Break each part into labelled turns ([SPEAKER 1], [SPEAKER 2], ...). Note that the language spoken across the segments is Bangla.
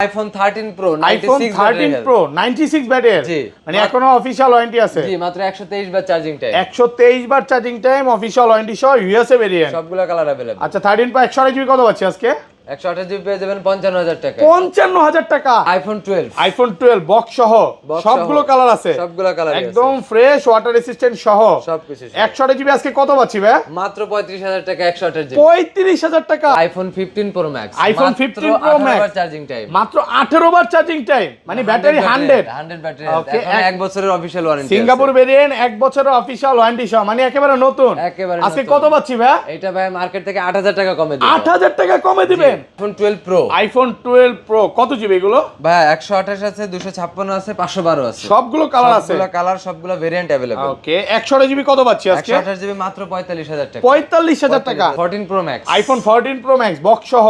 [SPEAKER 1] IPhone 13 pro
[SPEAKER 2] iPhone 13 pro 96 battery
[SPEAKER 1] জি
[SPEAKER 2] মানে এখনো অফিশিয়াল ওয়ারেন্টি আছে
[SPEAKER 1] জি মাত্র 123 বার চার্জিং টাইম
[SPEAKER 2] 123 বার চার্জিং টাইম অফিশিয়াল ওয়ারেন্টি সহ ইউএসএ ভেরিয়েন্ট
[SPEAKER 1] সবগুলা কালার अवेलेबल
[SPEAKER 2] আচ্ছা 13 প্রো 128 জিবি কত পাচ্ছি আজকে
[SPEAKER 1] 128 জিবি পেয়ে যাবেন 55000 টাকা
[SPEAKER 2] 55000 টাকা
[SPEAKER 1] আইফোন 12
[SPEAKER 2] আইফোন 12 বক্স সহ সবগুলো কালার আছে
[SPEAKER 1] সবগুলা কালার
[SPEAKER 2] একদম ফ্রেশ ওয়াটার রেসিস্ট্যান্ট সহ
[SPEAKER 1] সবকিছু
[SPEAKER 2] 128 জিবি আজকে কত পাচ্ছি ভাই
[SPEAKER 1] মাত্র 35000 টাকা 128 জিবি
[SPEAKER 2] 35000 টাকা
[SPEAKER 1] iPhone 15 pro max
[SPEAKER 2] iPhone 15 pro max
[SPEAKER 1] বার চার্জিং টাইম
[SPEAKER 2] মাত্র 18 বার চার্জিং টাইম মানে ব্যাটারি 100
[SPEAKER 1] ব্যাটারি
[SPEAKER 2] Okay,
[SPEAKER 1] এখন 1 বছরের অফিশিয়াল ওয়ারেন্টি
[SPEAKER 2] সিঙ্গাপুর ভেরিয়েন্ট 1 বছরের অফিশিয়াল ওয়ারেন্টি সহ মানে একেবারে নতুন
[SPEAKER 1] একেবারে
[SPEAKER 2] আজকে
[SPEAKER 1] নতুন।
[SPEAKER 2] কত পাচ্ছি ভাই
[SPEAKER 1] এটা ভাই মার্কেট থেকে 8000 টাকা কমে দিবেন
[SPEAKER 2] 8000 টাকা কমে দিবেন
[SPEAKER 1] আইফোন 12 প্রো
[SPEAKER 2] আইফোন 12 প্রো কত জিবি এগুলো
[SPEAKER 1] ভাই 128 আছে 256 আছে 512 আছে
[SPEAKER 2] সবগুলো কালার আছে
[SPEAKER 1] সবগুলা কালার সবগুলা ভেরিয়েন্ট अवेलेबल
[SPEAKER 2] ওকে 128 জিবি কত পাচ্ছি আজকে
[SPEAKER 1] 128 জিবি মাত্র 45000 টাকা
[SPEAKER 2] 45000 টাকা
[SPEAKER 1] 14 pro max
[SPEAKER 2] iPhone 14 pro max box সহ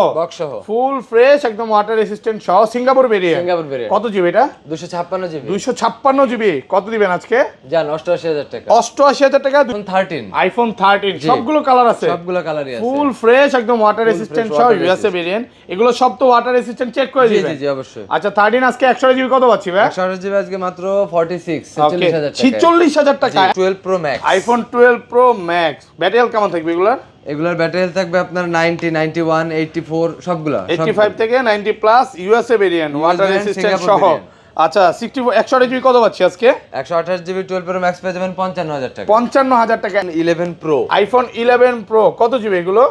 [SPEAKER 2] ফুল ফ্রেশ একদম ওয়াটার রেসিস্ট্যান্ট সহ সিঙ্গাপুর ভেরিয়েন্ট
[SPEAKER 1] সিঙ্গাপুর ভেরিয়েন্ট
[SPEAKER 2] কত জিবি এটা
[SPEAKER 1] 256 জিবি
[SPEAKER 2] 256 জিবি কত দিবেন আজকে
[SPEAKER 1] জান 88000 টাকা
[SPEAKER 2] 88000 টাকা
[SPEAKER 1] আইফোন 13
[SPEAKER 2] আইফোন 13 সবগুলো কালার আছে
[SPEAKER 1] সবগুলা কালারই আছে
[SPEAKER 2] ফুল ফ্রেশ একদম ওয়াটার রেসিস্ট্যান্ট সহ ইউএসএ ভেরিয়েন্ট এগুলো সব তো ওয়াটার রেসিস্ট্যান্ট চেক করে
[SPEAKER 1] জি
[SPEAKER 2] দিবেন
[SPEAKER 1] জি জি অবশ্যই
[SPEAKER 2] আচ্ছা 13 আজকে 100 জিবি কত পাচ্ছি ভাই
[SPEAKER 1] 128 জিবি আজকে মাত্র 46
[SPEAKER 2] ওকে
[SPEAKER 1] 46000 টাকা
[SPEAKER 2] 46000 টাকা
[SPEAKER 1] 12 pro max
[SPEAKER 2] iPhone 12 pro max battery health কেমন থাকবে এগুলার
[SPEAKER 1] এগুলার ব্যাটারি হেলথ থাকবে আপনার 90 91 84 সবগুলা
[SPEAKER 2] 85 থেকে 90 plus USA variant water
[SPEAKER 1] variant,
[SPEAKER 2] resistant
[SPEAKER 1] Singapore
[SPEAKER 2] সহ
[SPEAKER 1] variant।
[SPEAKER 2] আচ্ছা 100 জিবি কত পাচ্ছি আজকে
[SPEAKER 1] 128 জিবি 12 প্রো ম্যাক্স পেয়ে যাবেন 55000 টাকা
[SPEAKER 2] 55000 টাকা
[SPEAKER 1] 11 প্রো
[SPEAKER 2] আইফোন 11 প্রো কত জিবি এগুলো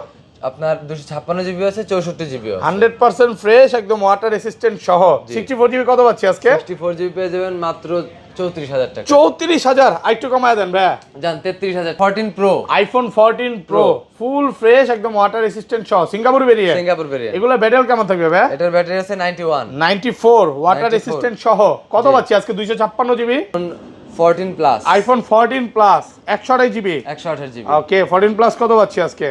[SPEAKER 1] আপনার 256 জিবি আছে 64 জিবি আছে
[SPEAKER 2] 100% ফ্রেশ একদম ওয়াটার রেসিস্ট্যান্ট সহ 64 জিবি কত পাচ্ছি আজকে
[SPEAKER 1] 64 জিবি পেয়ে যাবেন মাত্র 34000 টাকা
[SPEAKER 2] 34000 আরেকটু কমায় দেন ভাই
[SPEAKER 1] জান 33000 14 প্রো
[SPEAKER 2] আইফোন 14 প্রো ফুল ফ্রেশ একদম ওয়াটার রেসিস্ট্যান্ট সহ সিঙ্গাপুর ভেরিয়েন্ট
[SPEAKER 1] সিঙ্গাপুর ভেরিয়েন্ট
[SPEAKER 2] এগুলো ব্যাটারি কেমন থাকবে ভাই
[SPEAKER 1] এটার ব্যাটারি আছে 91
[SPEAKER 2] 94 ওয়াটার
[SPEAKER 1] 94
[SPEAKER 2] রেসিস্ট্যান্ট সহ কত পাচ্ছি আজকে 256 GB
[SPEAKER 1] 14 plus
[SPEAKER 2] iPhone 14 plus 128 GB
[SPEAKER 1] 128 GB
[SPEAKER 2] okay 14 plus কত পাচ্ছি আজকে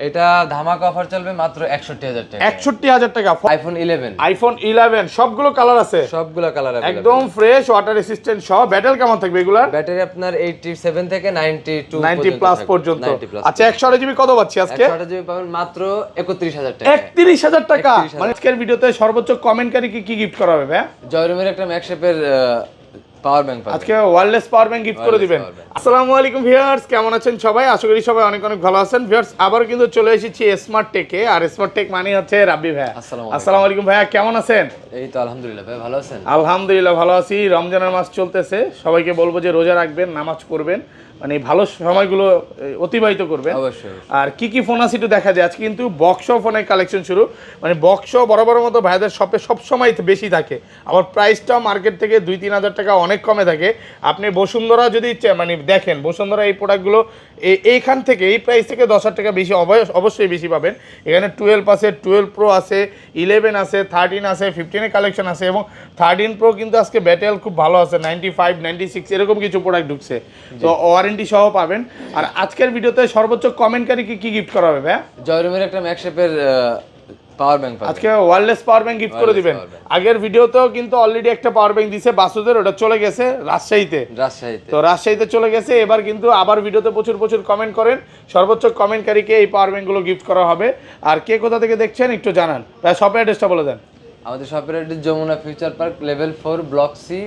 [SPEAKER 1] এটা ধামাকা অফার চলবে মাত্র 61000 টাকা
[SPEAKER 2] 61000 টাকা
[SPEAKER 1] আইফোন 11
[SPEAKER 2] আইফোন 11 সবগুলো কালার আছে
[SPEAKER 1] সবগুলা কালার अवेलेबल
[SPEAKER 2] একদম ফ্রেশ ওয়াটার রেসিস্ট্যান্ট সহ ব্যাটারি কেমন থাকবে এগুলার
[SPEAKER 1] ব্যাটারি আপনার 87 থেকে 92
[SPEAKER 2] 90 প্লাস পর্যন্ত আচ্ছা 128 জিবি কত পাচ্ছি আজকে
[SPEAKER 1] 128 জিবি পাবেন মাত্র 31000 টাকা
[SPEAKER 2] 31000 টাকা
[SPEAKER 1] 31,000
[SPEAKER 2] মানে আজকের ভিডিওতে সর্বোচ্চ কমেন্টকারী কি গিফট করা হবে ভাই
[SPEAKER 1] জয়রুমের একটা ম্যাকশেপের পাওয়ার ব্যাংক পাবেন
[SPEAKER 2] আজকে ওয়্যারলেস পাওয়ার ব্যাংক গিফট করে দিবেন আসসালামু আলাইকুম ভিউয়ার্স কেমন আছেন সবাই আশা করি সবাই অনেক অনেক ভালো আছেন ভিউয়ার্স আবার কিন্তু চলে এসেছি স্মার্ট টেকে আর স্মার্ট টেক মানে হচ্ছে রাব্বি ভাই আসসালামু আলাইকুম ভাইয়া কেমন আছেন
[SPEAKER 1] এই তো আলহামদুলিল্লাহ ভাই ভালো আছেন
[SPEAKER 2] আলহামদুলিল্লাহ ভালো আছি রমজানের মাস চলতেছে সবাইকে বলবো যে রোজা রাখবেন নামাজ পড়বেন মানে ভালো সময়গুলো অতিবাহিত করবেন
[SPEAKER 1] অবশ্যই
[SPEAKER 2] আর কি কি ফোন আছে একটু দেখা যায় আজকে কিন্তু বক্স ফোনের কালেকশন শুরু মানে বক্স বরাবর মতো ভাইদের শপে সবসময় বেশি থাকে আবার প্রাইসটাও মার্কেট থেকে 2-3 হাজার টাকা অনেক কমে থাকে আপনি বসুন্ধরা যদি মানে দেখেন বসুন্ধরা এই প্রোডাক্টগুলো এইখান থেকে এই প্রাইস থেকে 10,000 টাকা বেশি অবশ্যই বেশি পাবেন এখানে 12 আছে 12 প্রো আছে 11 আছে 13 আছে 15 এর কালেকশন আছে এবং 13 প্রো কিন্তু আজকে ব্যাটারি খুব ভালো আছে 95 96 এরকম কিছু প্রোডাক্ট ঢুকছে তো ওয়ারেন্টি সহ পাবেন আর আজকের ভিডিওতে সর্বোচ্চ কমেন্টকারী কি গিফট করা হবে ভাই
[SPEAKER 1] জয়রুমের একটা ম্যাকশেপের পাওয়ার ব্যাংক পাবেন
[SPEAKER 2] আজকে ওয়্যারলেস পাওয়ার ব্যাংক গিফট করে দিবেন আগের ভিডিওতেও কিন্তু অলরেডি একটা পাওয়ার ব্যাংক দিয়েছে বাসুদের ওটা চলে গেছে রাজশাহীতে তো রাজশাহীতে চলে গেছে এবার কিন্তু আবার ভিডিওতে প্রচুর কমেন্ট করেন সর্বোচ্চ কমেন্টকারীকে এই পাওয়ার ব্যাংকগুলো গিফট করা হবে আর কে কোথা থেকে দেখছেন একটু জানান তাই শপের অ্যাড্রেসটা বলে দেন
[SPEAKER 1] আমাদের শপের address Jamuna future park level 4 block C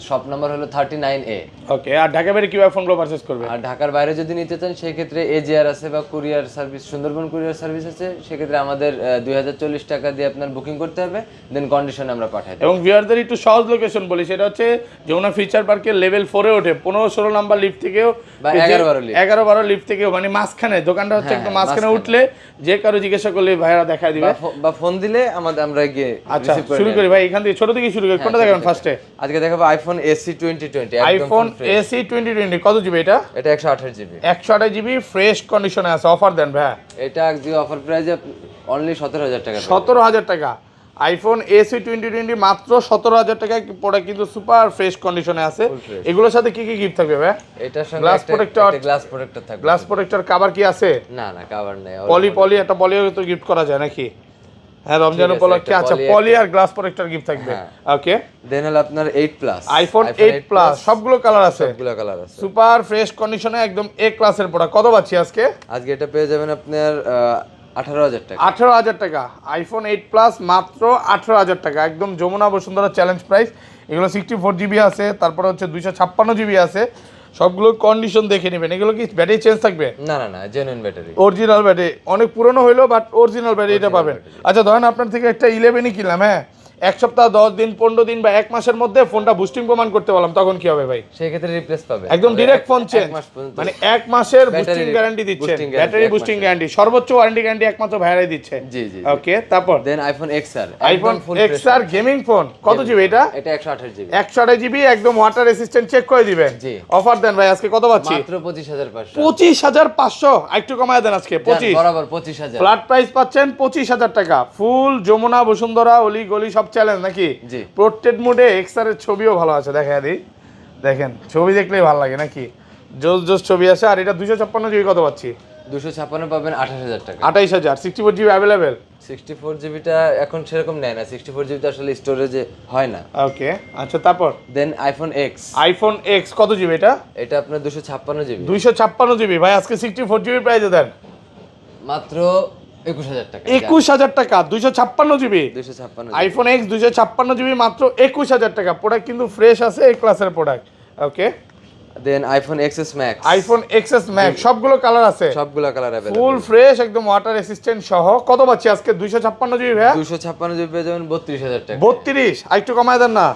[SPEAKER 1] shop number হলো 39A
[SPEAKER 2] ওকে আর ঢাকা বাইরে কিভাবে ফোনগুলো পারচেজ করবে
[SPEAKER 1] আর ঢাকার বাইরে যদি নিতে চান সেই ক্ষেত্রে এজিআর আছে বা courier service Sundarban courier service আছে সেই ক্ষেত্রে আমাদের 2040 টাকা দিয়ে আপনার বুকিং করতে হবে দেন কন্ডিশনে আমরা পাঠাই দেব
[SPEAKER 2] এবং ভিউয়ারদের একটু সহজ লোকেশন বলি সেটা হচ্ছে যমুনা ফিউচার পার্কের লেভেল 4 এ ওঠে 15-16 নাম্বার লিফট থেকেও
[SPEAKER 1] বা 11-12
[SPEAKER 2] লিফট থেকেও মানে মাঝখানে দোকানটা হচ্ছে একদম মাঝখানে উঠলে যে কারো জিজ্ঞাসা করলে ভাইরা দেখায় দিবে
[SPEAKER 1] বা ফোন দিলে আমরা গিয়ে
[SPEAKER 2] আচ্ছা শুরু করি ভাই এখান থেকে ছোট থেকে শুরু করি কোনটা দেখাবেন ফার্স্টে
[SPEAKER 1] আজকে দেখাবো আইফোন এসি 2020
[SPEAKER 2] আইফোন এসি 2020 কত জিবি এটা
[SPEAKER 1] 128 জিবি
[SPEAKER 2] 128 জিবি ফ্রেশ কন্ডিশনে আছে অফার দেন ভাই
[SPEAKER 1] এটা আজকে অফার প্রাইসে অনলি 17000 টাকা
[SPEAKER 2] 17000 টাকা আইফোন এসি 2020 মাত্র 17000 টাকা প্রোডাক্ট কিন্তু সুপার ফ্রেশ কন্ডিশনে আছে এগুলোর সাথে কি কি গিফট থাকবে ভাই
[SPEAKER 1] এটার সঙ্গে
[SPEAKER 2] গ্লাস প্রোটেক্টর
[SPEAKER 1] থাকবে
[SPEAKER 2] গ্লাস প্রোটেক্টর কভার কি আছে
[SPEAKER 1] না কভার নেই
[SPEAKER 2] পলি একটা পলিও তো গিফট করা যায় নাকি হ্যাঁ রমজান উপলক্ষে আচ্ছা পলি আর গ্লাস প্রোটেক্টর গিফট থাকবে ওকে
[SPEAKER 1] দেন হলো আপনার 8 প্লাস
[SPEAKER 2] আইফোন 8 প্লাস সবগুলো কালার আছে
[SPEAKER 1] সুপার
[SPEAKER 2] ফ্রেশ কন্ডিশনে একদম এ ক্লাসের প্রোডাক্ট কত পাচ্ছি আজকে
[SPEAKER 1] এটা পেয়ে যাবেন আপনার 18,000 টাকা।
[SPEAKER 2] 18,000 টাকা আইফোন 8 প্লাস মাত্র 18,000 টাকা, একদম যমুনা বসুন্ধরা চ্যালেঞ্জ প্রাইস। এগুলো 64GB আছে, তারপরে হচ্ছে 256GB আছে, সবগুলো কন্ডিশন দেখে নেবেন। এগুলো কি ব্যাটারি চেঞ্জ থাকবে?
[SPEAKER 1] না না না, জেনুইন ব্যাটারি,
[SPEAKER 2] অরিজিনাল ব্যাটারি, অনেক পুরনো হইলো বাট অরিজিনাল ব্যাটারিটা পাবেন। আচ্ছা ধরেন আপনার থেকে একটা 11ই কিনলাম, হ্যাঁ, এক সপ্তাহ 10 দিন 15 দিন বা এক মাসের মধ্যে ফোনটা বুস্টিং প্রমাণ করতে বললাম, তখন কি হবে ভাই?
[SPEAKER 1] সেই ক্ষেত্রে রিপ্লেস পাবে
[SPEAKER 2] একদম ডিরেক্ট ফোন চেঞ্জ, মানে এক মাসের বুস্টিং
[SPEAKER 1] ব্যাটারি
[SPEAKER 2] গ্যারান্টি দিচ্ছে,
[SPEAKER 1] boosting guarantee
[SPEAKER 2] ব্যাটারি
[SPEAKER 1] এক
[SPEAKER 2] বুস্টিং
[SPEAKER 1] মাসের।
[SPEAKER 2] গ্যারান্টি, সর্বোচ্চ ওয়ারেন্টি গ্যারান্টি একমাত্র ভাইরাই দিচ্ছে।
[SPEAKER 1] জি জি।
[SPEAKER 2] ওকে, তারপর
[SPEAKER 1] then iPhone XR,
[SPEAKER 2] iPhone XR gaming phone, কত জিবি এটা?
[SPEAKER 1] এটা 128GB।
[SPEAKER 2] 128GB, একদম ওয়াটার রেসিস্ট্যান্ট, চেক করে দিবেন।
[SPEAKER 1] জি।
[SPEAKER 2] অফার দেন ভাই, আজকে কত পাচ্ছি?
[SPEAKER 1] মাত্র 25,500।
[SPEAKER 2] 25,500, একটু কমায় দেন আজকে 25,
[SPEAKER 1] বরাবর 25,000।
[SPEAKER 2] ফ্ল্যাট প্রাইস পাচ্ছেন 25,000 টাকা, ফুল যমুনা বসুন্ধরা অলি গলি সব চ্যালেঞ্জ নাকি?
[SPEAKER 1] জি।
[SPEAKER 2] পোর্ট্রেট মোডে XR এর ছবিও ভালো আছে, দেখা দিই, দেখেন ছবি দেখলেই ভালো লাগে নাকি, জোস জোস ছবি আছে। আর এটা 256GB কত পাচ্ছি?
[SPEAKER 1] 256 পাবেন 28,000 টাকা।
[SPEAKER 2] 28,000, 64GB অ্যাভেলেবেল।
[SPEAKER 1] 64GBটা এখন সেরকম নেয় না, 64GB তো আসলে স্টোরেজে হয় না।
[SPEAKER 2] ওকে, আচ্ছা তারপর
[SPEAKER 1] then iPhone X,
[SPEAKER 2] iPhone X কত জিবি এটা?
[SPEAKER 1] এটা আপনার 256GB,
[SPEAKER 2] 256GB ভাই, আজকে 64GB প্রাইসে দেন
[SPEAKER 1] মাত্র 21,000 টাকা।
[SPEAKER 2] 21,000 টাকা, 256GB
[SPEAKER 1] 256।
[SPEAKER 2] আইফোন X 256GB মাত্র 21,000 টাকা। প্রোডাক্ট কিন্তু ফ্রেশ আছে, এই ক্লাসের product. Okay,
[SPEAKER 1] then iPhone XS Max,
[SPEAKER 2] iPhone XS Max সবগুলো কালার আছে,
[SPEAKER 1] সবগুলা কালার अवेलेबल,
[SPEAKER 2] ফুল ফ্রেশ, একদম ওয়াটার রেসিস্ট্যান্ট সহ। কত পাচ্ছি আজকে? 256GB ভাই,
[SPEAKER 1] 256GB পেয়ে যাবেন 32,000 টাকা।
[SPEAKER 2] 32, আরেকটু কমায় দেন না,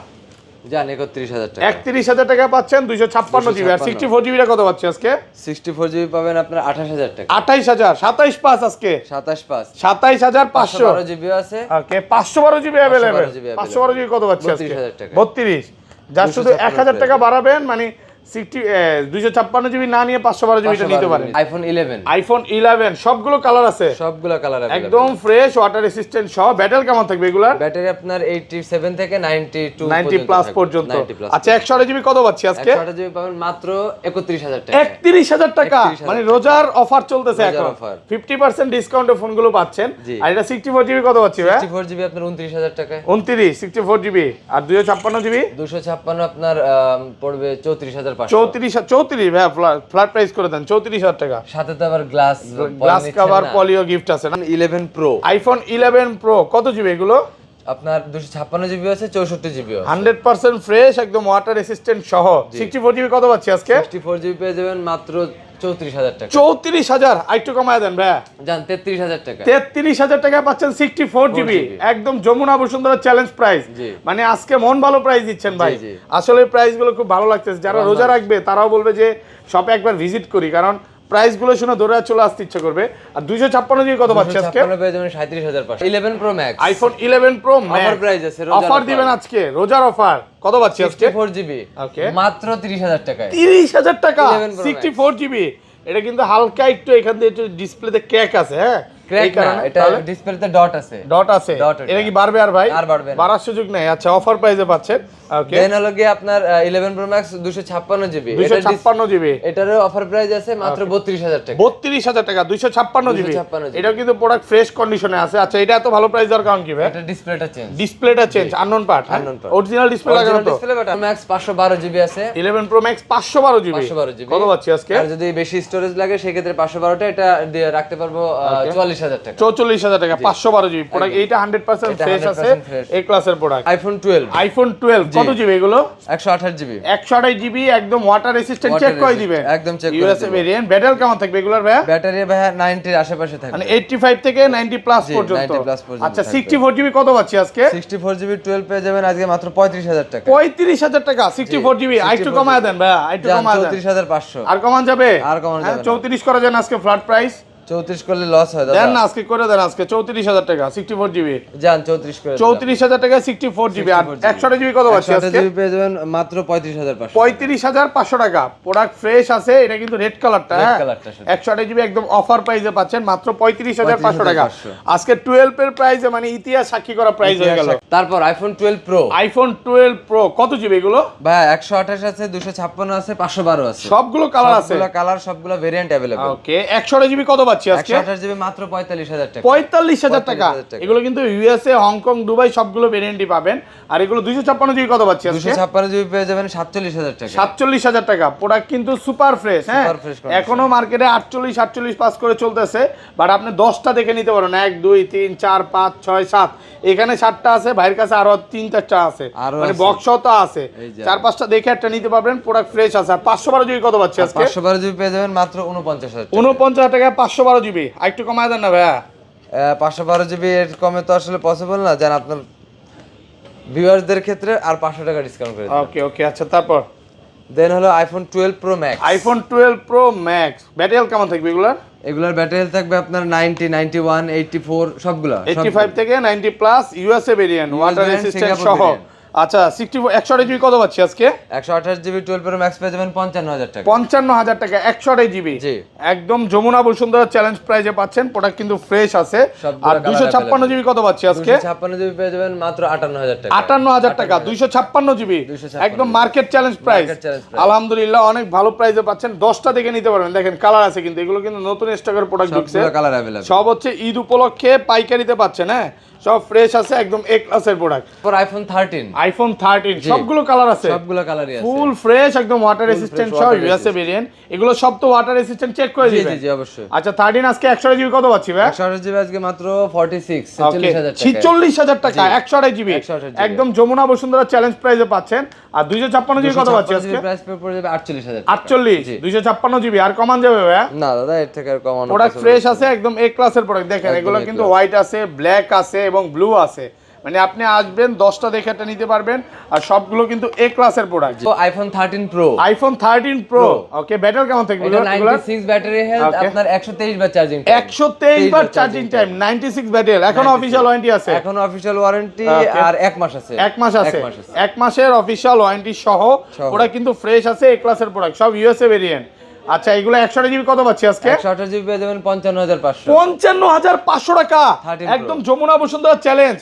[SPEAKER 1] জান 31,000 টাকা।
[SPEAKER 2] 31,000 টাকা পাচ্ছেন 256GB। আর 64GB টা কত পাচ্ছি আজকে?
[SPEAKER 1] 64GB পাবেন আপনার 28,000 টাকা।
[SPEAKER 2] 28,000, 27,500 আজকে,
[SPEAKER 1] 27,500।
[SPEAKER 2] 27,500।
[SPEAKER 1] 512GB আছে।
[SPEAKER 2] ওকে, 512GB অ্যাভেলেবল।
[SPEAKER 1] 512GB
[SPEAKER 2] 512GB কত পাচ্ছি আজকে?
[SPEAKER 1] 32,000 টাকা।
[SPEAKER 2] 32, যা শুধু 1,000 টাকা বাড়াবেন, মানে 256GB না নিয়ে 512GB টা নিতে পারেন।
[SPEAKER 1] আইফোন 11,
[SPEAKER 2] আইফোন 11 সবগুলো কালার আছে,
[SPEAKER 1] সবগুলা কালার अवेलेबल,
[SPEAKER 2] একদম ফ্রেশ, ওয়াটার রেসিস্ট্যান্ট সহ। ব্যাটারি কেমন থাকবে এগুলার?
[SPEAKER 1] ব্যাটারি আপনার 87 থেকে 92
[SPEAKER 2] 90 প্লাস
[SPEAKER 1] থাকবে।
[SPEAKER 2] পর্যন্ত।
[SPEAKER 1] 90 plus।
[SPEAKER 2] আচ্ছা 128GB কত পাচ্ছি আজকে?
[SPEAKER 1] 128GB পাবেন মাত্র 31,000 টাকা।
[SPEAKER 2] 31,000 টাকা,
[SPEAKER 1] 31,000
[SPEAKER 2] মানে রোজার অফার চলতেছে
[SPEAKER 1] রোজার
[SPEAKER 2] এখন,
[SPEAKER 1] offer।
[SPEAKER 2] 50% ডিসকাউন্টে ফোনগুলো পাচ্ছেন।
[SPEAKER 1] জি।
[SPEAKER 2] আর এটা 64GB কত পাচ্ছি ভাই?
[SPEAKER 1] 64GB আপনার 29,000 টাকায়।
[SPEAKER 2] 29, 64GB। আর 256GB
[SPEAKER 1] 256 আপনার পড়বে 34,500।
[SPEAKER 2] 34 ভাই, ফ্ল্যাট প্রাইস করে দেন 34,000 টাকা।
[SPEAKER 1] সাথে তো আবার glass
[SPEAKER 2] glass cover polio gift আছে না?
[SPEAKER 1] 11 প্রো,
[SPEAKER 2] আইফোন 11 প্রো কত জিবি এগুলো?
[SPEAKER 1] আপনার 256GB আছে, 64GB আছে।
[SPEAKER 2] 100% ফ্রেশ, একদম ওয়াটার রেসিস্ট্যান্ট সহ। 64GB কত পাচ্ছি আজকে?
[SPEAKER 1] 64GB পেয়ে যাবেন মাত্র 34,000 টাকা।
[SPEAKER 2] 34,000, আরেকটু কমায় দেন ভাই,
[SPEAKER 1] জান 33,000 টাকা।
[SPEAKER 2] 33,000 টাকা পাচ্ছেন 64GB, একদম যমুনা বসুন্ধরা চ্যালেঞ্জ প্রাইস।
[SPEAKER 1] জি।
[SPEAKER 2] মানে আজকে মন ভালো প্রাইস দিচ্ছেন ভাই।
[SPEAKER 1] জি, জি।
[SPEAKER 2] আসলে প্রাইস গুলো খুব ভালো লাগতেছে, যারা রোজা রাখবে তারাও বলবে যে শপে একবার ভিজিট করি, কারণ প্রাইস গুলো শুনে ধরে চলে আসতে ইচ্ছা করবে। আর 256GB কত পাচ্ছি আজকে?
[SPEAKER 1] 256 পেয়ে যাবেন 37,500। 11 pro max,
[SPEAKER 2] iPhone 11 pro
[SPEAKER 1] offer price আছে, রোজার
[SPEAKER 2] অফার দিবেন আজকে, রোজার অফার। কত পাচ্ছি আজকে?
[SPEAKER 1] 64GB
[SPEAKER 2] ওকে,
[SPEAKER 1] মাত্র 30,000 টাকায়।
[SPEAKER 2] 30,000 টাকা
[SPEAKER 1] 11 Pro Max।
[SPEAKER 2] 64GB। এটা কিন্তু হালকা একটু এখান দিয়ে একটু ডিসপ্লেতে ক্র্যাক আছে, হ্যাঁ,
[SPEAKER 1] ক্র্যাক না, এটা ডিসপ্লেতে ডট আছে।
[SPEAKER 2] ডট আছে,
[SPEAKER 1] Dot এটা।
[SPEAKER 2] এটা কি বাড়বে আর ভাই?
[SPEAKER 1] আর বাড়বে না।
[SPEAKER 2] বাড়ার সুযোগ নেই। আচ্ছা, অফার প্রাইসে পাচ্ছেন। ওকে,
[SPEAKER 1] দেন হলো গিয়ে আপনার 11 প্রো ম্যাক্স 256GB,
[SPEAKER 2] 256GB,
[SPEAKER 1] এটারও অফার প্রাইস আছে মাত্র 32,000 টাকা।
[SPEAKER 2] 32,000 টাকা, 256GB।
[SPEAKER 1] 256GB
[SPEAKER 2] এটাও কিন্তু প্রোডাক্ট ফ্রেশ কন্ডিশনে আছে। আচ্ছা, এটা এত ভালো প্রাইস দেওয়ার কারণ কি ভাই?
[SPEAKER 1] এটা ডিসপ্লেটা চেঞ্জ,
[SPEAKER 2] ডিসপ্লেটা change, unknown part,
[SPEAKER 1] Unknown part।
[SPEAKER 2] Original display লাগানো তো।
[SPEAKER 1] ডিসপ্লে বাট ম্যাক্স 512GB আছে।
[SPEAKER 2] 11 প্রো ম্যাক্স 512GB
[SPEAKER 1] 512GB
[SPEAKER 2] কত পাচ্ছি আজকে?
[SPEAKER 1] আর যদি বেশি স্টোরেজ লাগে সেক্ষেত্রে 512টা এটা দিয়ে রাখতে পারবো 44,000 টাকা।
[SPEAKER 2] 44,000 টাকা, 512GB প্রোডাক্ট। এইটা 100%
[SPEAKER 1] এটা
[SPEAKER 2] ফ্রেশ আছে,
[SPEAKER 1] 100% fresh।
[SPEAKER 2] এই ক্লাসের প্রোডাক্ট।
[SPEAKER 1] আইফোন 12,
[SPEAKER 2] আইফোন 12 কত জিবি এগুলো?
[SPEAKER 1] 128GB,
[SPEAKER 2] 128GB, একদম ওয়াটার রেসিস্ট্যান্ট, চেক করে দিবেন,
[SPEAKER 1] একদম চেক করে
[SPEAKER 2] ইউএসএ
[SPEAKER 1] দিবেন।
[SPEAKER 2] ভেরিয়েন্ট। ব্যাটারি কেমন থাকবে এগুলোর ভাই?
[SPEAKER 1] ব্যাটারি ভাই 90 এর আশেপাশে থাকবে,
[SPEAKER 2] মানে 85 থেকে 90 প্লাস
[SPEAKER 1] জি,
[SPEAKER 2] পর্যন্ত।
[SPEAKER 1] 90 plus পর্যন্ত
[SPEAKER 2] আচ্ছা,
[SPEAKER 1] থাকবে।
[SPEAKER 2] 64GB কত পাচ্ছি আজকে?
[SPEAKER 1] 64GB 12 পেয়ে যাবেন আজকে মাত্র 35,000 টাকা।
[SPEAKER 2] 35,000 টাকা 64GB। আরেকটু কমায় দেন ভাই, আরেকটু
[SPEAKER 1] জান
[SPEAKER 2] কমায় দেন।
[SPEAKER 1] 34,500।
[SPEAKER 2] আর কমান যাবে?
[SPEAKER 1] আর কমানো যাবে না।
[SPEAKER 2] 34 করে দেন আজকে, ফ্ল্যাট প্রাইস
[SPEAKER 1] 34 করলে লস হয়
[SPEAKER 2] দেন
[SPEAKER 1] দাদা।
[SPEAKER 2] না, আজকে করে দেন আজকে 34,000 টাকা 64GB।
[SPEAKER 1] জান 34 করে দিলাম।
[SPEAKER 2] 34,000 টাকা 64GB। আর 128GB কত পাচ্ছি আজকে?
[SPEAKER 1] 128GB পেয়ে যাবেন মাত্র 35,500।
[SPEAKER 2] 35,500 টাকা। প্রোডাক্ট ফ্রেশ আছে, এটা কিন্তু রেড কালারটা,
[SPEAKER 1] Red
[SPEAKER 2] হ্যাঁ,
[SPEAKER 1] কালারটা শুধু।
[SPEAKER 2] 128GB একদম অফার প্রাইসে পাচ্ছেন মাত্র 35,500 টাকা।
[SPEAKER 1] 35,500
[SPEAKER 2] আজকে 12 এর প্রাইসে মানে ইতিহাস সাক্ষী করা প্রাইস হয়ে গেল।
[SPEAKER 1] তারপর আইফোন 12 প্রো,
[SPEAKER 2] আইফোন 12 প্রো কত জিবি এগুলো?
[SPEAKER 1] ভাই 128 আছে, 256 আছে, 512 আছে,
[SPEAKER 2] সবগুলো কালার আছে,
[SPEAKER 1] সবগুলো কালার, সবগুলো ভেরিয়েন্ট अवेलेबल।
[SPEAKER 2] ওকে। 128GB কত পাচ্ছি পাচ্ছি আজকে?
[SPEAKER 1] 128 জিবি মাত্র 45000 টাকা।
[SPEAKER 2] 45000 টাকা।
[SPEAKER 1] 45,000 টাকা।
[SPEAKER 2] এগুলো কিন্তু ইউএসএ, হংকং, দুবাই সবগুলো ভেরিয়েন্টই পাবেন। আর এগুলো 256 জিবি কত পাচ্ছি আজকে?
[SPEAKER 1] 256 জিবি পেয়ে যাবেন 47000 টাকা।
[SPEAKER 2] 47000 টাকা। প্রোডাক্ট কিন্তু সুপার ফ্রেশ, হ্যাঁ।
[SPEAKER 1] Super fresh condition।
[SPEAKER 2] এখনো মার্কেটে 48 পাস করে চলতেছে, বাট আপনি 10টা দেখে নিতে পারেন। 1 2 3 4 5 6 7, এখানে 7টা আছে, ভাইয়ের কাছে আরো 3-4টা আছে,
[SPEAKER 1] আরো
[SPEAKER 2] মানে
[SPEAKER 1] আছে।
[SPEAKER 2] বক্সও তো আছে।
[SPEAKER 1] এই যে
[SPEAKER 2] 4-5টা দেখে একটা নিতে পারবেন। প্রোডাক্ট ফ্রেশ আছে। আর 512 জিবি কত পাচ্ছি আজকে?
[SPEAKER 1] 512 জিবি পেয়ে যাবেন মাত্র 49000 টাকা।
[SPEAKER 2] 49000 টাকা 512 জিবি। আর একটু কমায় দেন না ভাইয়া।
[SPEAKER 1] 512 জিবি এর কমে তো আসলে পসিবল না, জান আপনার ভিউয়ারদের ক্ষেত্রে আর 500 টাকা ডিসকাউন্ট করে দিন।
[SPEAKER 2] ওকে ওকে, আচ্ছা তারপর
[SPEAKER 1] দেন হলো iPhone 12 pro max.
[SPEAKER 2] IPhone 12 pro max. Battery health কেমন থাকবে এগুলার?
[SPEAKER 1] এগুলোর ব্যাটারি হেলথ থাকবে আপনার 90, 91, 84 সবগুলা।
[SPEAKER 2] 85 থেকে 90 plus, USA variant, water
[SPEAKER 1] variant,
[SPEAKER 2] resistant
[SPEAKER 1] Singapore
[SPEAKER 2] সহ।
[SPEAKER 1] variant।
[SPEAKER 2] আচ্ছা 128 জিবি কত পাচ্ছি আজকে?
[SPEAKER 1] 128 জিবি 12 প্রো ম্যাক্স পেয়ে যাবেন 55000 টাকা।
[SPEAKER 2] 55000 টাকা 128 জিবি।
[SPEAKER 1] জি।
[SPEAKER 2] একদম যমুনা বসুন্ধরা চ্যালেঞ্জ প্রাইজে পাচ্ছেন। প্রোডাক্ট কিন্তু ফ্রেশ আছে।
[SPEAKER 1] সবগুলো
[SPEAKER 2] আর
[SPEAKER 1] colour
[SPEAKER 2] 256
[SPEAKER 1] available।
[SPEAKER 2] জিবি কত পাচ্ছি আজকে?
[SPEAKER 1] 256 জিবি পেয়ে যাবেন মাত্র 58000 টাকা।
[SPEAKER 2] 58000 টাকা 256 জিবি।
[SPEAKER 1] 256
[SPEAKER 2] একদম market challenge price.
[SPEAKER 1] Market challenge price।
[SPEAKER 2] আলহামদুলিল্লাহ অনেক ভালো প্রাইসে পাচ্ছেন। 10টা দেখে নিতে পারবেন। দেখেন কালার আছে কিন্তু, এগুলো কিন্তু নতুন স্টকের প্রোডাক্ট ঢুকছে।
[SPEAKER 1] সবগুলো কালার अवेलेबल।
[SPEAKER 2] সব হচ্ছে ঈদ উপলক্ষে পাইকারিতে পাচ্ছেন, হ্যাঁ। সব ফ্রেশ আছে, একদম এ ক্লাসের প্রোডাক্ট।
[SPEAKER 1] তারপর আইফোন 13।
[SPEAKER 2] আইফোন 13 সবগুলো কালার আছে,
[SPEAKER 1] সবগুলো কালারই আছে।
[SPEAKER 2] ফুল ফ্রেশ, একদম ওয়াটার রেসিস্ট্যান্ট সহ,
[SPEAKER 1] water
[SPEAKER 2] ইউএসএ ভেরিয়েন্ট। এগুলো সব তো ওয়াটার রেসিস্ট্যান্ট, চেক করে
[SPEAKER 1] জি
[SPEAKER 2] দিবেন।
[SPEAKER 1] জি জি অবশ্যই।
[SPEAKER 2] আচ্ছা 13 আজকে 128 জিবি কত পাচ্ছি ভাই?
[SPEAKER 1] 128 জিবি আজকে মাত্র 46,
[SPEAKER 2] ওকে
[SPEAKER 1] 46000 টাকা।
[SPEAKER 2] 46000 টাকা 128 জিবি।
[SPEAKER 1] 128 GB।
[SPEAKER 2] একদম যমুনা বসুন্ধরা চ্যালেঞ্জ প্রাইসে পাচ্ছেন। আর 256 জিবি কত পাচ্ছি আজকে?
[SPEAKER 1] প্রাইস পড়ে যাবে 48000 টাকা।
[SPEAKER 2] 48
[SPEAKER 1] জি।
[SPEAKER 2] 256 জিবি। আর কমান যাবে ভাই?
[SPEAKER 1] না দাদা এর থেকে আর কমানো
[SPEAKER 2] প্রোডাক্ট
[SPEAKER 1] possible
[SPEAKER 2] ফ্রেশ
[SPEAKER 1] না।
[SPEAKER 2] আছে, একদম এ ক্লাসের প্রোডাক্ট। দেখেন
[SPEAKER 1] একদম
[SPEAKER 2] এগুলো
[SPEAKER 1] A
[SPEAKER 2] কিন্তু
[SPEAKER 1] class।
[SPEAKER 2] হোয়াইট আছে, ব্ল্যাক আছে এবং ব্লু আছে। মানে আপনি আসবেন 10টা দেখে একটা নিতে পারবেন। আর সবগুলো কিন্তু এ ক্লাসের প্রোডাক্ট।
[SPEAKER 1] তো iPhone 13 pro.
[SPEAKER 2] IPhone 13 pro. Okay battery কেমন থাকবে
[SPEAKER 1] এটা
[SPEAKER 2] এগুলো?
[SPEAKER 1] 96 ব্যাটারি হেলথ,
[SPEAKER 2] Okay।
[SPEAKER 1] আপনার 123 বার চার্জিং।
[SPEAKER 2] 123 বার চার্জিং টাইম, 96 ব্যাটারি। এখন অফিশিয়াল ওয়ারেন্টি আছে?
[SPEAKER 1] এখন অফিশিয়াল ওয়ারেন্টি
[SPEAKER 2] Okay।
[SPEAKER 1] আর 1 মাস আছে।
[SPEAKER 2] 1 মাস আছে।
[SPEAKER 1] এক মাস আছে।
[SPEAKER 2] 1 মাসের অফিশিয়াল ওয়ারেন্টি সহ। ওরা কিন্তু ফ্রেশ আছে, এ ক্লাসের প্রোডাক্ট, সব ইউএসএ ভেরিয়েন্ট। আচ্ছা এগুলো 128 জিবি কত পাচ্ছি আজকে?
[SPEAKER 1] 128 জিবি পেয়ে যাবেন 55500।
[SPEAKER 2] 55500 টাকা।
[SPEAKER 1] 13 Pro।
[SPEAKER 2] একদম যমুনা বসুন্ধরা চ্যালেঞ্জ।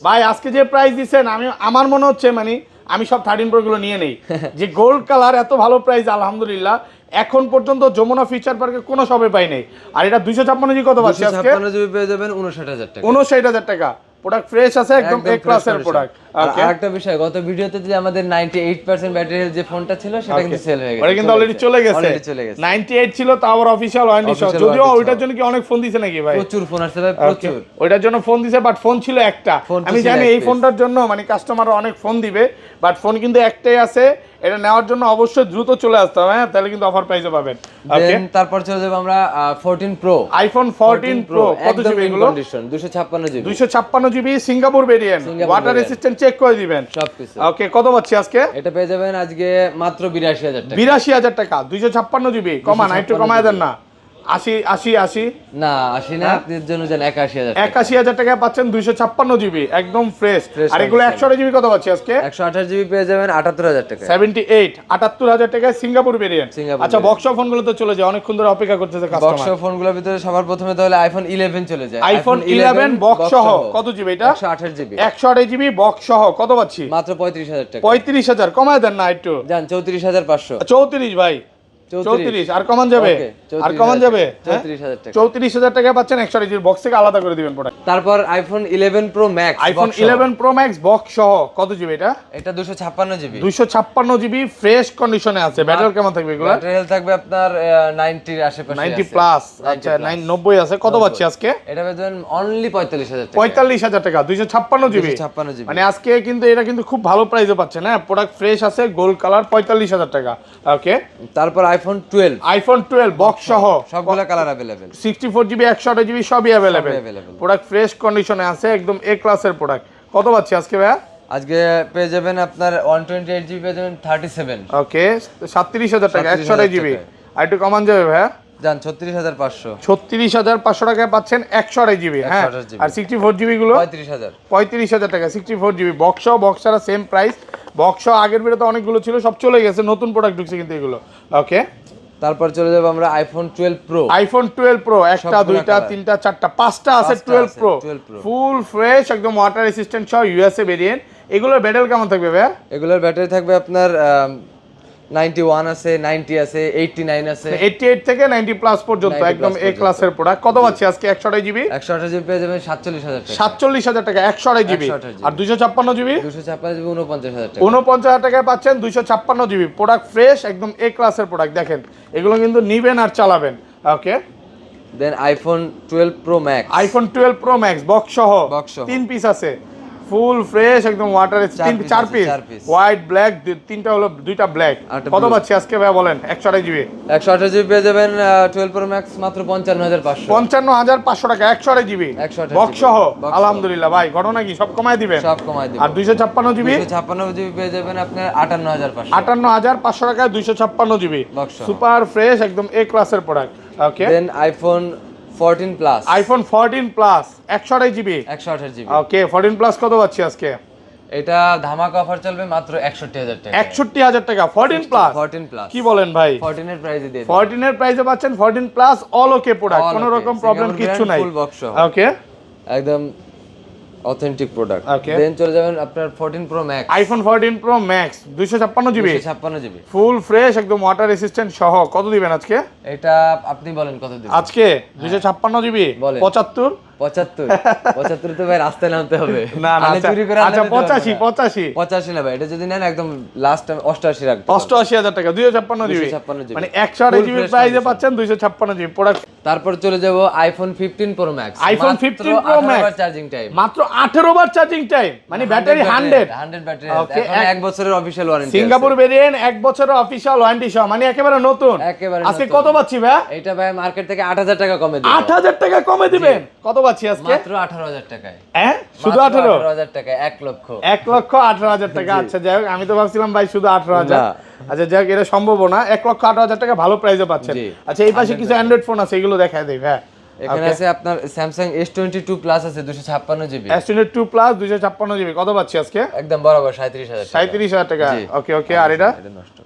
[SPEAKER 2] ভাই আজকে যে প্রাইস দিছেন, আমার মনে হচ্ছে মানে আমি সব 13 প্রো গুলো নিয়ে নেই। যে গোল্ড কালার এত ভালো প্রাইস, আলহামদুলিল্লাহ এখন পর্যন্ত যমুনা ফিচার পার্কে কোনো শপে পাই নাই। আর এটা 256 জিবি কত পাচ্ছি আজকে?
[SPEAKER 1] 256 জিবি পেয়ে যাবেন 59000 টাকা।
[SPEAKER 2] 59000 টাকা। প্রোডাক্ট ফ্রেশ আছে, একদম এ ক্লাসের প্রোডাক্ট। ওকে
[SPEAKER 1] আরেকটা বিষয়, গত ভিডিওতে যে আমাদের 98% ব্যাটারি হেলথ যে ফোনটা ছিল সেটা কিন্তু সেল হয়ে গেছে।
[SPEAKER 2] ওটা কিন্তু অলরেডি চলে গেছে।
[SPEAKER 1] অলরেডি চলে গেছে।
[SPEAKER 2] 98 ছিল, তা আবার অফিশিয়াল ওয়ারেন্টি সহ।
[SPEAKER 1] Official
[SPEAKER 2] যদিও
[SPEAKER 1] warranty
[SPEAKER 2] ওইটার
[SPEAKER 1] সহ।
[SPEAKER 2] জন্য কি অনেক ফোন দিছে নাকি ভাই?
[SPEAKER 1] প্রচুর ফোন আসছে ভাই, প্রচুর।
[SPEAKER 2] ওইটার জন্য ফোন দিছে, বাট ফোন ছিল একটা।
[SPEAKER 1] ফোন তো
[SPEAKER 2] আমি
[SPEAKER 1] ছিল
[SPEAKER 2] জানি
[SPEAKER 1] এক
[SPEAKER 2] এই
[SPEAKER 1] piece।
[SPEAKER 2] ফোনটার জন্য মানে কাস্টমার অনেক ফোন দিবে, বাট ফোন কিন্তু একটাই আছে। এটা নেওয়ার জন্য অবশ্যই দ্রুত চলে আসতে হবে, হ্যাঁ, তাহলে কিন্তু অফার প্রাইসে পাবেন। ওকে
[SPEAKER 1] দেন তারপর চলে যাব আমরা 14 প্রো।
[SPEAKER 2] আইফোন 14 প্রো কত জিবি এগুলো?
[SPEAKER 1] 256 GB.
[SPEAKER 2] 256 GB Singapore variant,
[SPEAKER 1] Singapore
[SPEAKER 2] water
[SPEAKER 1] variant।
[SPEAKER 2] Resistant, check করে দিবেন।
[SPEAKER 1] সবকিছু।
[SPEAKER 2] ওকে কত পাচ্ছি আজকে?
[SPEAKER 1] এটা পেয়ে যাবেন আজকে মাত্র 82000 টাকা।
[SPEAKER 2] 82000 টাকা 256 জিবি। কমান একটু কমায় দেন না। 80
[SPEAKER 1] না 80 না, আপনার জন্য জান 81000 টাকা।
[SPEAKER 2] 81000 টাকায় পাচ্ছেন 256 জিবি, একদম ফ্রেশ।
[SPEAKER 1] Fresh
[SPEAKER 2] আর এগুলো
[SPEAKER 1] condition।
[SPEAKER 2] 128 জিবি কত পাচ্ছি আজকে?
[SPEAKER 1] 128 জিবি পেয়ে যাবেন 78000 টাকা।
[SPEAKER 2] 78000 টাকায় সিঙ্গাপুর ভেরিয়েন্ট।
[SPEAKER 1] সিঙ্গাপুর
[SPEAKER 2] আচ্ছা
[SPEAKER 1] variant।
[SPEAKER 2] বক্স ফোনগুলো তো চলে যায়, অনেকক্ষণ ধরে অপেক্ষা করতেছে
[SPEAKER 1] বক্স
[SPEAKER 2] কাস্টমার।
[SPEAKER 1] ফোনগুলোর ভিতরে সবার প্রথমে তাহলে আইফোন 11 চলে যায়।
[SPEAKER 2] আইফোন 11 বক্স সহ কত জিবি এটা?
[SPEAKER 1] 128 জিবি।
[SPEAKER 2] 128 জিবি বক্স সহ কত পাচ্ছি?
[SPEAKER 1] মাত্র 35000 টাকা।
[SPEAKER 2] 35000 কমায় দেন না একটু।
[SPEAKER 1] জান 34500।
[SPEAKER 2] 34 ভাই, 34 আর কমান যাবে?
[SPEAKER 1] Okay, 34,000
[SPEAKER 2] আর কমান যাবে?
[SPEAKER 1] 34,000 টাকা।
[SPEAKER 2] 34000 টাকা পাচ্ছেন 128 জিবি বক্স থেকে আলাদা করে দিবেন প্রোডাক্ট।
[SPEAKER 1] তারপর iPhone 11 pro max.
[SPEAKER 2] IPhone 11 pro max box সহ কত জিবি এটা?
[SPEAKER 1] এটা 256 জিবি।
[SPEAKER 2] 256 জিবি ফ্রেশ কন্ডিশনে আছে। ব্যাটারি কেমন থাকবে এগুলো?
[SPEAKER 1] ব্যাটারি হেলথ থাকবে আপনার 90 এর আশেপাশে।
[SPEAKER 2] 90 প্লাস। আচ্ছা 90 আছে। কত পাচ্ছি আজকে?
[SPEAKER 1] এটা পেয়ে অনলি 45000 টাকা।
[SPEAKER 2] 45000 টাকা 256 জিবি।
[SPEAKER 1] 256 জিবি।
[SPEAKER 2] মানে আজকে কিন্তু এটা কিন্তু খুব ভালো প্রাইসে পাচ্ছেন, হ্যাঁ। প্রোডাক্ট ফ্রেশ আছে, গোল্ড কালার, 45000 টাকা। ওকে
[SPEAKER 1] তারপর আইফোন 12।
[SPEAKER 2] আইফোন 12 বক্স সহ
[SPEAKER 1] সবগুলা কালার अवेलेबल।
[SPEAKER 2] 64 জিবি 128 জিবি সবই অ্যাভেলেবেল।
[SPEAKER 1] available।
[SPEAKER 2] প্রোডাক্ট ফ্রেশ কন্ডিশনে আছে, একদম এ ক্লাসের প্রোডাক্ট। কত পাচ্ছি আজকে ভাইয়া?
[SPEAKER 1] আজকে পেয়ে যাবেন আপনার 128 জিবি পেয়ে যাবেন 37।
[SPEAKER 2] ওকে 37000 টাকা 128 জিবি। আর একটু কমান যাবে ভাইয়া?
[SPEAKER 1] জান 36500।
[SPEAKER 2] 36500 টাকায় পাচ্ছেন 128 জিবি, হ্যাঁ।
[SPEAKER 1] 128 GB।
[SPEAKER 2] আর 64 জিবি গুলো
[SPEAKER 1] 35000।
[SPEAKER 2] 35000 টাকা 64 জিবি বক্স বক্সারা সেম প্রাইস। বক্স আগের ভিডিওতে অনেকগুলো ছিল, সব চলে গেছে, নতুন প্রোডাক্ট ঢুকছে কিন্তু এগুলো। ওকে
[SPEAKER 1] তারপর চলে যাব আমরা আইফোন 12 প্রো।
[SPEAKER 2] আইফোন 12 প্রো একটা
[SPEAKER 1] সবগুলা
[SPEAKER 2] দুইটা
[SPEAKER 1] colour।
[SPEAKER 2] তিনটা চারটা পাঁচটা আছে।
[SPEAKER 1] 5টা
[SPEAKER 2] 12
[SPEAKER 1] আছে,
[SPEAKER 2] প্রো
[SPEAKER 1] 12 Pro।
[SPEAKER 2] ফুল ফ্রেশ, একদম ওয়াটার রেসিস্ট্যান্ট সহ, ইউএসএ ভেরিয়েন্ট। এগুলোর ব্যাটারি কেমন থাকবে ভাইয়া?
[SPEAKER 1] এগুলোর ব্যাটারি থাকবে আপনার 91 আছে, 90 আছে, 89 আছে।
[SPEAKER 2] 88 থেকে 90 প্লাস পর্যন্ত
[SPEAKER 1] 90
[SPEAKER 2] একদম
[SPEAKER 1] plus
[SPEAKER 2] এ ক্লাসের প্রোডাক্ট। কত পাচ্ছি আজকে 128 জিবি?
[SPEAKER 1] 128 জিবি পেয়ে যাবেন 47000 টাকা।
[SPEAKER 2] 47000 টাকা 128 জিবি।
[SPEAKER 1] 128
[SPEAKER 2] আর 256 জিবি?
[SPEAKER 1] 256 জিবি 49000 টাকা।
[SPEAKER 2] 49000 টাকায় পাচ্ছেন 256 জিবি। প্রোডাক্ট ফ্রেশ একদম এ ক্লাসের প্রোডাক্ট। দেখেন এগুলো কিন্তু নিবেন আর চালাবেন। Okay,
[SPEAKER 1] then iPhone 12 pro max.
[SPEAKER 2] IPhone 12 pro max box সহ
[SPEAKER 1] বক্স সহ।
[SPEAKER 2] 3 পিস আছে, ফুল ফ্রেশ একদম ওয়াটারে। 4 পিস,
[SPEAKER 1] চার piece।
[SPEAKER 2] হোয়াইট ব্ল্যাক, তিনটা হলো, দুইটা ব্ল্যাক।
[SPEAKER 1] আরেকটা
[SPEAKER 2] কত
[SPEAKER 1] blue।
[SPEAKER 2] পাচ্ছি আজকে ভাই বলেন? 128 জিবি
[SPEAKER 1] 128 জিবি পেয়ে যাবেন 12 প্রো ম্যাক্স মাত্র 55500।
[SPEAKER 2] 55500 টাকা 128 জিবি
[SPEAKER 1] 128
[SPEAKER 2] বক্স
[SPEAKER 1] GB
[SPEAKER 2] সহ।
[SPEAKER 1] box সহ।
[SPEAKER 2] আলহামদুলিল্লাহ ভাই, ঘটনা কি সব কমায় দিবেন?
[SPEAKER 1] সব কমাই দিবেন।
[SPEAKER 2] আর 256 জিবি
[SPEAKER 1] 256 জিবি পেয়ে যাবেন আপনার 58500।
[SPEAKER 2] 58500 টাকায় 256 জিবি
[SPEAKER 1] Box সহ।
[SPEAKER 2] সুপার ফ্রেশ একদম এ ক্লাসের product. Okay,
[SPEAKER 1] then iPhone 14 plus.
[SPEAKER 2] IPhone 14 plus 128 GB.
[SPEAKER 1] 128 GB.
[SPEAKER 2] Okay, 14 plus কত পাচ্ছি আজকে?
[SPEAKER 1] এটা ধামাকা অফার চলবে মাত্র 61000 টাকা।
[SPEAKER 2] 61000 টাকা 14 প্লাস।
[SPEAKER 1] 14 প্লাস।
[SPEAKER 2] কি বলেন ভাই?
[SPEAKER 1] 14 এর প্রাইসে দিয়ে দিন।
[SPEAKER 2] 14 এর প্রাইসে পাচ্ছেন 14 প্লাস অল ওকে প্রোডাক্ট,
[SPEAKER 1] All
[SPEAKER 2] কোনো
[SPEAKER 1] okay,
[SPEAKER 2] রকম প্রবলেম
[SPEAKER 1] Singapore
[SPEAKER 2] কিচ্ছু
[SPEAKER 1] brand,
[SPEAKER 2] নাই।
[SPEAKER 1] full box সহ।
[SPEAKER 2] ওকে,
[SPEAKER 1] একদম অথেন্টিক প্রোডাক্ট।
[SPEAKER 2] Okay.
[SPEAKER 1] দেন চলে যাবেন আপনার 14 pro max.
[SPEAKER 2] IPhone 14 pro max 256 GB
[SPEAKER 1] 256 GB.
[SPEAKER 2] ফুল ফ্রেশ একদম ওয়াটার রেসিস্ট্যান্ট সহ। কত দিবেন আজকে?
[SPEAKER 1] এটা আপনি বলেন কত দিবেন?
[SPEAKER 2] আজকে 256 জিবি
[SPEAKER 1] বলেন।
[SPEAKER 2] 75।
[SPEAKER 1] 75 তো ভাই রাস্তায় নামতে হবে।
[SPEAKER 2] না না,
[SPEAKER 1] আনে চুরি করে
[SPEAKER 2] আচ্ছা
[SPEAKER 1] আনলে দিতে পারবো
[SPEAKER 2] 85
[SPEAKER 1] না। 85 না ভাই, এটা যদি নেন একদম লাস্ট 88 রাখতে হবে।
[SPEAKER 2] 88000 টাকা 256 জিবি
[SPEAKER 1] 256 জিবি।
[SPEAKER 2] মানে 128
[SPEAKER 1] Full
[SPEAKER 2] জিবি
[SPEAKER 1] fresh
[SPEAKER 2] প্রাইসে
[SPEAKER 1] condition।
[SPEAKER 2] পাচ্ছেন 256 জিবি প্রোডাক্ট।
[SPEAKER 1] তারপর চলে যাব iPhone 15 pro max.
[SPEAKER 2] IPhone 15 pro max
[SPEAKER 1] charging time
[SPEAKER 2] মাত্র 18 বার চার্জিং টাইম, মানে ব্যাটারি 100
[SPEAKER 1] ব্যাটারি।
[SPEAKER 2] Okay,
[SPEAKER 1] এখন 1 বছরের অফিশিয়াল ওয়ারেন্টি।
[SPEAKER 2] সিঙ্গাপুর ভেরিয়েন্ট 1 বছরের অফিশিয়াল ওয়ারেন্টি সহ, মানে একেবারে নতুন।
[SPEAKER 1] একেবারে
[SPEAKER 2] আজকে
[SPEAKER 1] নতুন।
[SPEAKER 2] কত পাচ্ছি ভাই?
[SPEAKER 1] এটা ভাই মার্কেট থেকে 8000 টাকা কমে দিবেন।
[SPEAKER 2] 8000 টাকা কমে দিবেন। কত পাচ্ছি আজকে?
[SPEAKER 1] মাত্র 18000 টাকায়।
[SPEAKER 2] হ্যাঁ, শুধু
[SPEAKER 1] মাত্র
[SPEAKER 2] 18?
[SPEAKER 1] 18000 টাকায় 1 লক্ষ।
[SPEAKER 2] 1,18,000 টাকা। আচ্ছা যাই হোক, আমি তো ভাবছিলাম ভাই শুধু 18,000।
[SPEAKER 1] না।
[SPEAKER 2] আচ্ছা যাই হোক, এটা সম্ভব না। 1,18,000 টাকা ভালো প্রাইসে পাচ্ছেন।
[SPEAKER 1] জি।
[SPEAKER 2] আচ্ছা এই পাশে কিছু অ্যান্ড্রয়েড ফোন আছে, এগুলো দেখায় দেই ভাই।
[SPEAKER 1] এখানে আছে আপনার স্যামসাং S22 প্লাস আছে 256 জিবি।
[SPEAKER 2] S22 প্লাস 256 জিবি কত পাচ্ছি আজকে?
[SPEAKER 1] একদম বরাবর 37000 টাকা।
[SPEAKER 2] 37,000 টাকা।
[SPEAKER 1] জি।
[SPEAKER 2] ওকে ওকে, আর এটা?
[SPEAKER 1] এটা নষ্ট।